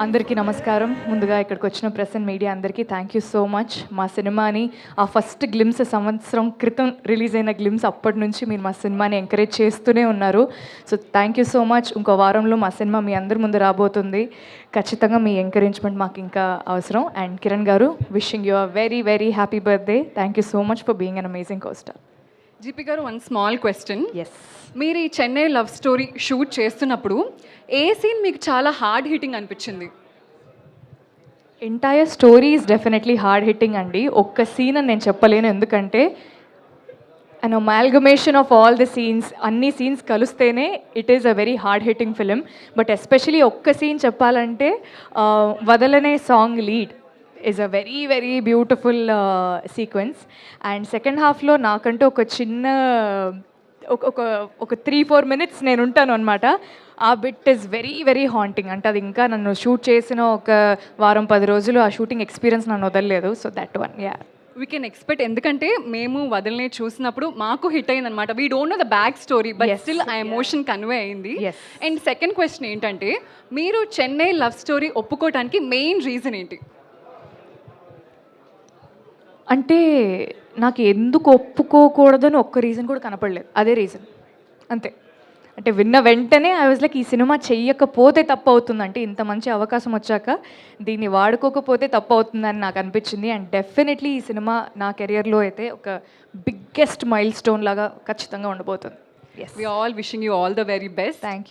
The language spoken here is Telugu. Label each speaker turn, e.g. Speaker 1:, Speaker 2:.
Speaker 1: అందరికీ నమస్కారం. ముందుగా ఇక్కడికి వచ్చిన ప్రెస్ అండ్ మీడియా అందరికీ థ్యాంక్ యూ సో మచ్. మా సినిమాని ఆ ఫస్ట్ గ్లిమ్స్ సంవత్సరం క్రితం రిలీజ్ అయిన గ్లిమ్స్ అప్పటి నుంచి మీరు మా సినిమాని ఎంకరేజ్ చేస్తూనే ఉన్నారు. So thank you so much. ఇంకో వారంలో మా సినిమా మీ అందరి ముందు రాబోతుంది. ఖచ్చితంగా మీ ఎంకరేజ్మెంట్ మాకు ఇంకా అవసరం. అండ్ కిరణ్ గారు, wishing you a very very happy birthday. Thank you so much for being an amazing co-star.
Speaker 2: GP గారు, వన్ స్మాల్ క్వశ్చన్.
Speaker 1: ఎస్,
Speaker 2: మీరు ఈ చెన్నై లవ్ స్టోరీ షూట్ చేస్తున్నప్పుడు ఏ సీన్ మీకు చాలా హార్డ్ హిట్టింగ్ అనిపించింది?
Speaker 1: Entire story is definitely hard hitting అండి. ఒక్క సీన్ అని నేను చెప్పలేను, ఎందుకంటే an amalgamation of all the scenes, అన్ని సీన్స్ కలిస్తేనే it is a very hard hitting film. But especially ఒక్క సీన్ చెప్పాలంటే వదలనే song lead is a very very beautiful sequence. And second హాఫ్లో నాకంటూ ఒక చిన్న ఒక 3-4 minutes నేను ఉంటాను అనమాట. ఆ bit is very very haunting. అంటే అది ఇంకా నన్ను షూట్ చేసిన ఒక వారం 10 రోజులు ఆ షూటింగ్ ఎక్స్పీరియన్స్ నన్ను వదలలేదు. So that one, yeah,
Speaker 2: we can expect. ఎందుకంటే మేము వదిలినే చూసినప్పుడు మాకు హిట్ అయింది అనమాట. We don't know the back story, but still ఆ ఎమోషన్ కన్వే అయింది. అండ్ సెకండ్ క్వశ్చన్ ఏంటంటే, మీరు చెన్నై లవ్ స్టోరీ ఒప్పుకోవడానికి మెయిన్ రీజన్ ఏంటి?
Speaker 1: అంటే నాకు ఎందుకు ఒప్పుకోకూడదని ఒక్క రీజన్ కూడా కనపడలేదు. అదే రీజన్, అంతే. అంటే విన్న వెంటనే ఐ వాజ్ లైక్, ఈ సినిమా చెయ్యకపోతే తప్పు అవుతుంది, అంటే ఇంత మంచి అవకాశం వచ్చాక దీన్ని వాడుకోకపోతే తప్పు అవుతుందని నాకు అనిపించింది. అండ్ డెఫినెట్లీ ఈ సినిమా నా కెరియర్లో అయితే ఒక బిగ్గెస్ట్ మైల్ స్టోన్ లాగా ఖచ్చితంగా ఉండబోతుంది.
Speaker 2: We all wishing you all the very best.
Speaker 1: Thank you.